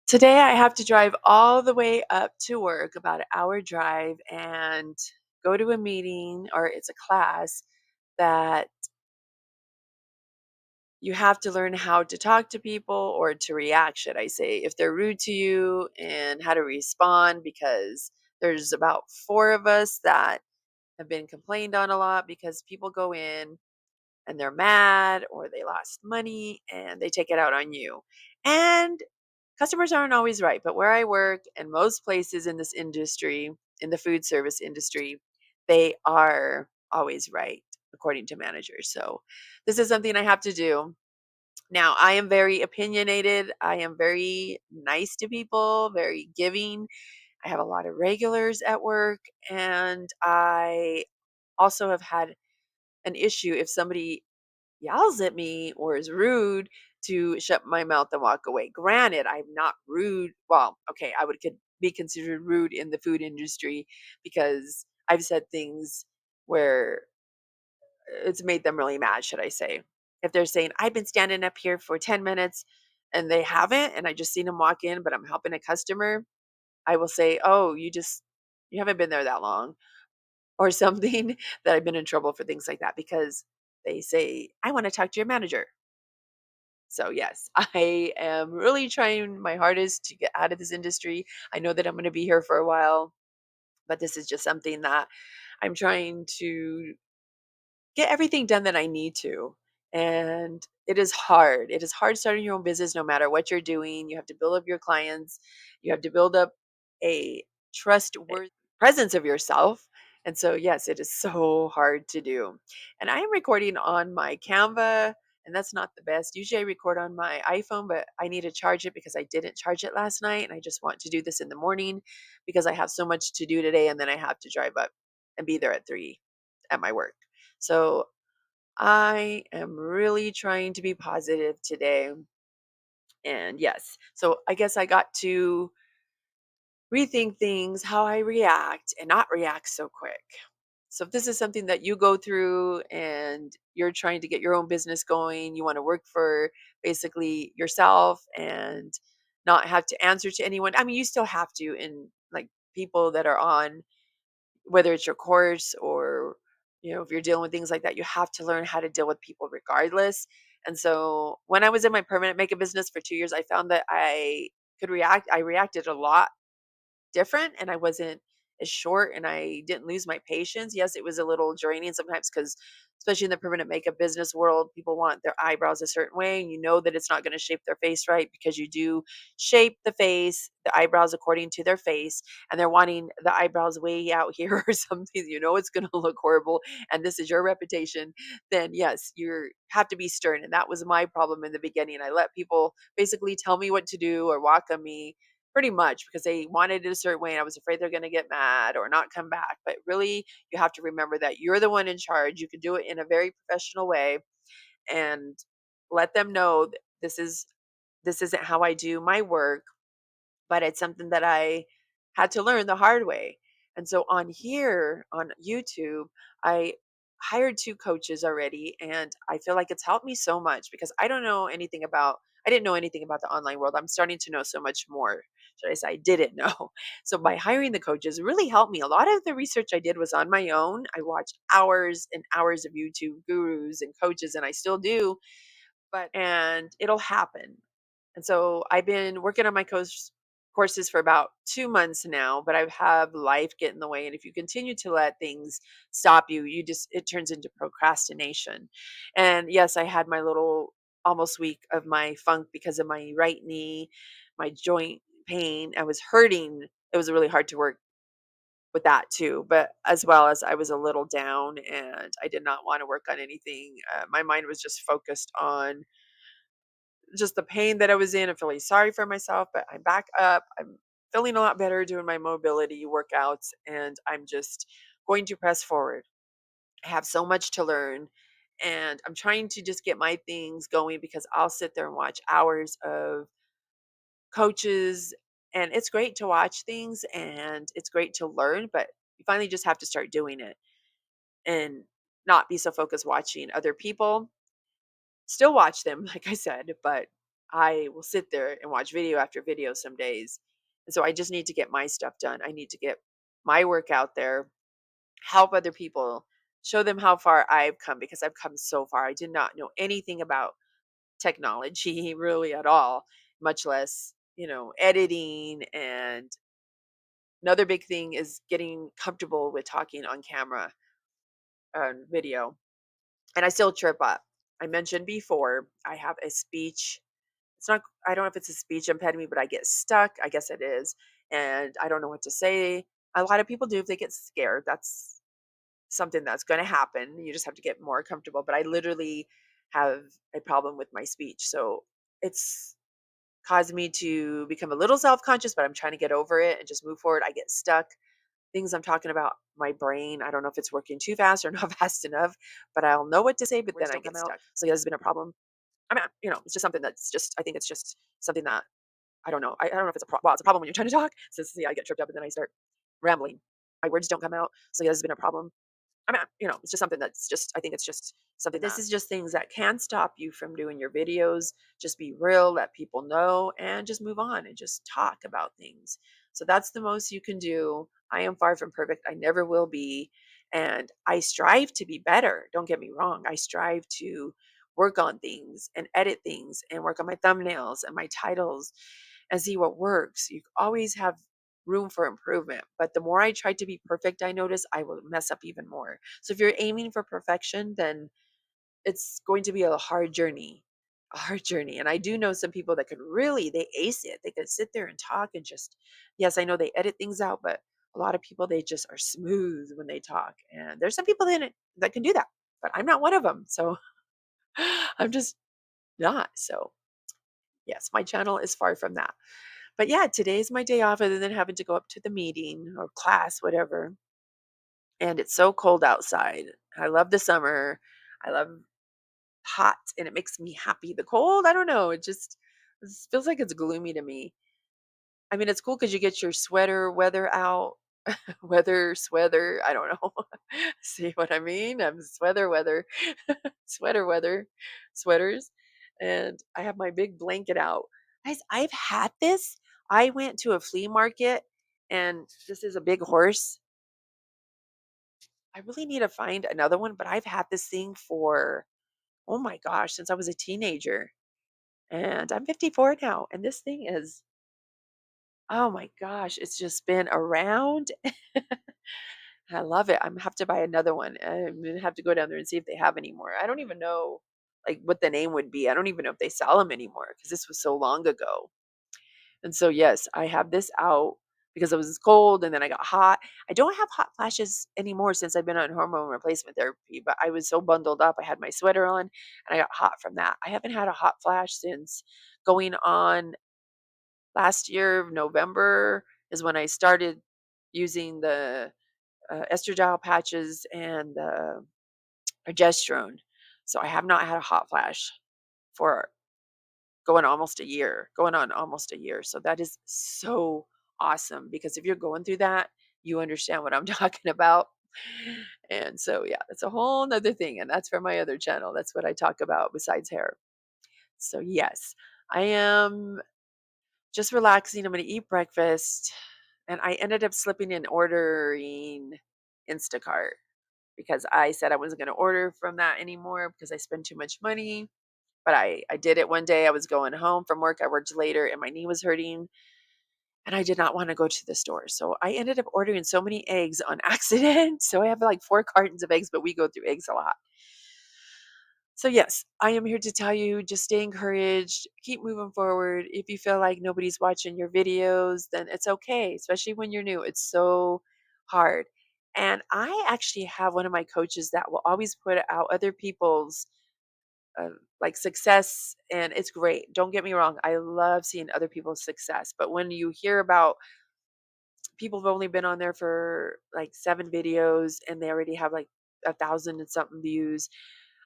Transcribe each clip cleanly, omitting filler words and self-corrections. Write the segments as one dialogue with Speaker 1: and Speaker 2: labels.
Speaker 1: Today I have to drive all the way up to work, about an hour drive, and go to a meeting or it's a class that you have to learn how to talk to people or to react, should I say, if they're rude to you and how to respond because there's about four of us that have been complained on a lot because people go in and they're mad or they lost money and they take it out on you. And customers aren't always right, but where I work and most places in this industry, in the food service industry, they are always right, according to managers. So this is something I have to do. Now, I am very opinionated. I am very nice to people, very giving. I have a lot of regulars at work. And I also have had an issue if somebody yells at me or is rude to shut my mouth and walk away. Granted, I'm not rude. Well, okay, I would could be considered rude in the food industry because I've said things where it's made them really mad, should I say. If they're saying, I've been standing up here for 10 minutes and they haven't, and I just seen them walk in, but I'm helping a customer, I will say, oh, you haven't been there that long or something that I've been in trouble for things like that because they say, I want to talk to your manager. So yes, I am really trying my hardest to get out of this industry. I know that I'm going to be here for a while, but this is just something that I'm trying to get everything done that I need to. And it is hard. It is hard starting your own business no matter what you're doing. You have to build up your clients. You have to build up a trustworthy presence of yourself. And so, yes, it is so hard to do. And I am recording on my Canva, and that's not the best. Usually I record on my iPhone, but I need to charge it because I didn't charge it last night. And I just want to do this in the morning because I have so much to do today. And then I have to drive up and be there at 3 at my work. So I am really trying to be positive today. And yes, so I guess I got to rethink things, how I react, and not react so quick. So if this is something that you go through and you're trying to get your own business going, you want to work for basically yourself and not have to answer to anyone. I mean, you still have to in like people that are on whether it's your course or if you're dealing with things like that, you have to learn how to deal with people regardless. And so when I was in my permanent makeup business for 2 years, I found that I reacted a lot different and I wasn't as short and I didn't lose my patience. Yes, it was a little draining sometimes because especially in the permanent makeup business world, people want their eyebrows a certain way and you know that it's not going to shape their face right because you do shape the face, the eyebrows according to their face, and they're wanting the eyebrows way out here or something, you know it's going to look horrible and this is your reputation, then yes, you have to be stern. And that was my problem in the beginning. I let people basically tell me what to do or walk on me pretty much because they wanted it a certain way and I was afraid they're going to get mad or not come back. But really, you have to remember that you're the one in charge. You can do it in a very professional way and let them know that this isn't how I do my work, but it's something that I had to learn the hard way. And so on here on YouTube, I hired two coaches already and I feel like it's helped me so much because I didn't know anything about the online world. I'm starting to know so much more. Should I say I didn't know. So by hiring the coaches really helped me. A lot of the research I did was on my own. I watched hours and hours of YouTube gurus and coaches and I still do, but it'll happen. And so I've been working on my courses for about 2 months now, but I have life get in the way. And if you continue to let things stop you, it turns into procrastination. And yes, I had my little almost week of my funk because of my right knee, my joint pain. I was hurting. It was really hard to work with that too, but as well as I was a little down and I did not want to work on anything. My mind was just focused on just the pain that I was in. I'm feeling sorry for myself, but I'm back up. I'm feeling a lot better doing my mobility workouts, and I'm just going to press forward. I have so much to learn, and I'm trying to just get my things going because I'll sit there and watch hours of coaches, and it's great to watch things and it's great to learn, but you finally just have to start doing it and not be so focused watching other people. Still watch them, like I said, but I will sit there and watch video after video some days. And so I just need to get my stuff done. I need to get my work out there, help other people, show them how far I've come because I've come so far. I did not know anything about technology really at all, much less, editing. And another big thing is getting comfortable with talking on camera and video. And I still trip up. I mentioned before, I have a speech. It's not, I don't know if it's a speech impediment, but I get stuck. I guess it is. And I don't know what to say. A lot of people do if they get scared. That's something that's going to happen. You just have to get more comfortable. But I literally have a problem with my speech. So it's caused me to become a little self conscious, but I'm trying to get over it and just move forward. I get stuck. Things I'm talking about, my brain, I don't know if it's working too fast or not fast enough, but I'll know what to say, but
Speaker 2: Words
Speaker 1: then I
Speaker 2: don't
Speaker 1: get
Speaker 2: come out.
Speaker 1: stuck. So yeah, this has been a problem. I mean, it's just something that's just, I think it's just something that I don't know. I don't know if it's a problem. Well, it's a problem when you're trying to talk. So see, I get tripped up and then I start rambling. My words don't come out. So yeah, this has been a problem. I mean, it's just something that's just, I think it's just something. But this is just things that can stop you from doing your videos. Just be real, let people know, and just move on and just talk about things. So that's the most you can do. I am far from perfect. I never will be. And I strive to be better. Don't get me wrong. I strive to work on things and edit things and work on my thumbnails and my titles and see what works. You always have room for improvement. But the more I try to be perfect, I notice I will mess up even more. So if you're aiming for perfection, then it's going to be a hard journey. A hard journey. And I do know some people that could really they ace it. They could sit there and talk and just yes, I know they edit things out, but a lot of people they just are smooth when they talk. And there's some people that can do that. But I'm not one of them. So I'm just not. So yes, my channel is far from that. But yeah, today's my day off other than having to go up to the meeting or class, whatever. And it's so cold outside. I love the summer. I love hot and it makes me happy. The cold, I don't know. It feels like it's gloomy to me. I mean, it's cool because you get your sweater weather out. Weather, sweater. I don't know. See what I mean? I'm sweater weather, sweater weather, sweaters. And I have my big blanket out. Guys, I've had this. I went to a flea market and this is a big horse. I really need to find another one, but I've had this thing for, oh my gosh, since I was a teenager. And I'm 54 now. And this thing is, oh my gosh, it's just been around. I love it. I'm have to buy another one. I'm gonna have to go down there and see if they have any more. I don't even know like what the name would be. I don't even know if they sell them anymore because this was so long ago. And so yes, I have this out because it was cold and then I got hot. I don't have hot flashes anymore since I've been on hormone replacement therapy, but I was so bundled up. I had my sweater on and I got hot from that. I haven't had a hot flash since going on last year, November is when I started using the estradiol patches and the progesterone. So I have not had a hot flash for going on almost a year. So that is so awesome because if you're going through that, you understand what I'm talking about. And so, yeah, that's a whole nother thing. And that's for my other channel. That's what I talk about besides hair. So, yes, I am just relaxing. I'm going to eat breakfast. And I ended up slipping in ordering Instacart because I said I wasn't going to order from that anymore because I spend too much money. But I did it one day. I was going home from work. I worked later and my knee was hurting and I did not want to go to the store. So I ended up ordering so many eggs on accident. So I have like 4 cartons of eggs, but we go through eggs a lot. So, yes, I am here to tell you just stay encouraged, keep moving forward. If you feel like nobody's watching your videos, then it's okay, especially when you're new. It's so hard. And I actually have one of my coaches that will always put out other people's uh, like success, and it's great. Don't get me wrong. I love seeing other people's success. But when you hear about people who've only been on there for like 7 videos and they already have like 1,000 and something views,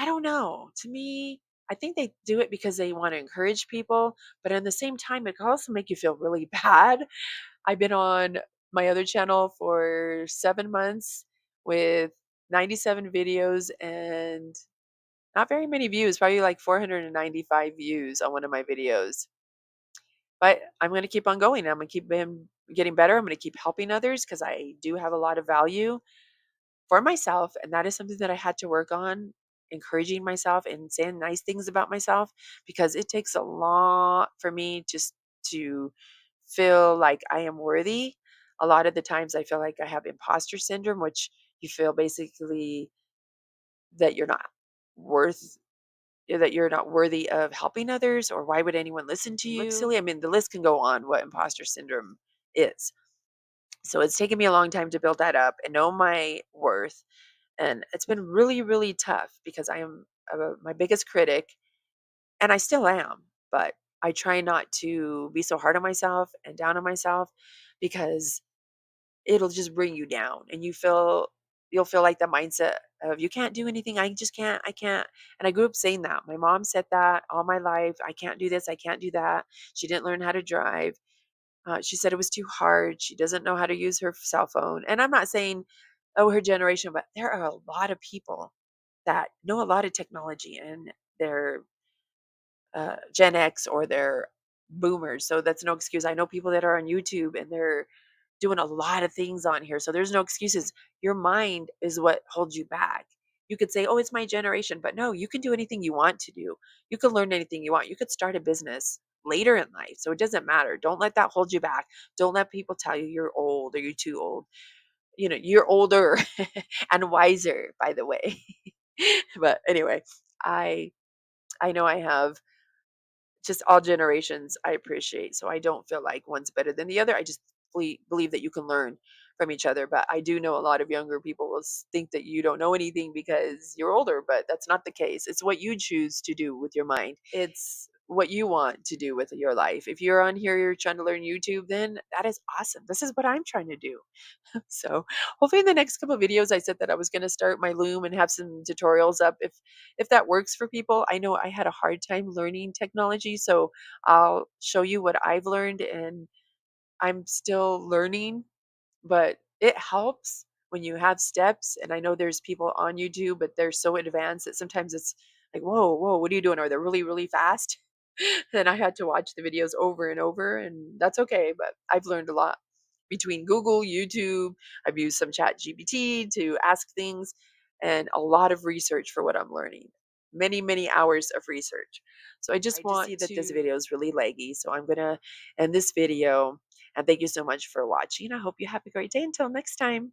Speaker 1: I don't know. To me, I think they do it because they want to encourage people, but at the same time, it can also make you feel really bad. I've been on my other channel for 7 months with 97 videos and Not very many views, probably like 495 views on one of my videos. But I'm gonna keep on going. I'm gonna keep getting better. I'm gonna keep helping others because I do have a lot of value for myself, and that is something that I had to work on, encouraging myself and saying nice things about myself because it takes a lot for me just to feel like I am worthy. A lot of the times I feel like I have imposter syndrome, which you feel basically that you're not worth that you're not worthy of helping others, or why would anyone listen to you? Looks silly. I mean, the list can go on what imposter syndrome is. So it's taken me a long time to build that up and know my worth. And it's been really, really tough because I am my biggest critic, and I still am. But I try not to be so hard on myself and down on myself because it'll just bring you down, and you'll feel like the mindset of you can't do anything. I just can't. I can't. And I grew up saying that. My mom said that all my life. I can't do this. I can't do that. She didn't learn how to drive. She said it was too hard. She doesn't know how to use her cell phone. And I'm not saying, oh, her generation, but there are a lot of people that know a lot of technology, and they're Gen X or they're boomers. So that's no excuse. I know people that are on YouTube and they're doing a lot of things on here. So there's no excuses. Your mind is what holds you back. You could say, oh, it's my generation, but no, you can do anything you want to do. You can learn anything you want. You could start a business later in life. So it doesn't matter. Don't let that hold you back. Don't let people tell you you're old or you're too old. You know, you're older and wiser, by the way. But anyway, I I know I have just all generations I appreciate. So I don't feel like one's better than the other. I just believe that you can learn from each other. But I do know a lot of younger people will think that you don't know anything because you're older, but that's not the case. It's what you choose to do with your mind. It's what you want to do with your life. If you're on here, you're trying to learn YouTube, then that is awesome. This is what I'm trying to do. So hopefully in the next couple of videos, I said that I was going to start my loom and have some tutorials up if that works for people. I know I had a hard time learning technology, so I'll show you what I've learned, and I'm still learning, but it helps when you have steps. And I know there's people on YouTube, but they're so advanced that sometimes it's like, whoa, whoa, what are you doing? Are they really, really fast? Then I had to watch the videos over and over, and that's okay. But I've learned a lot between Google, YouTube. I've used some Chat GPT to ask things, and a lot of research for what I'm learning. Many, many hours of research. So I just see that this video is really leggy. So I'm gonna end this video, and thank you so much for watching. I hope you have a great day. Until next time.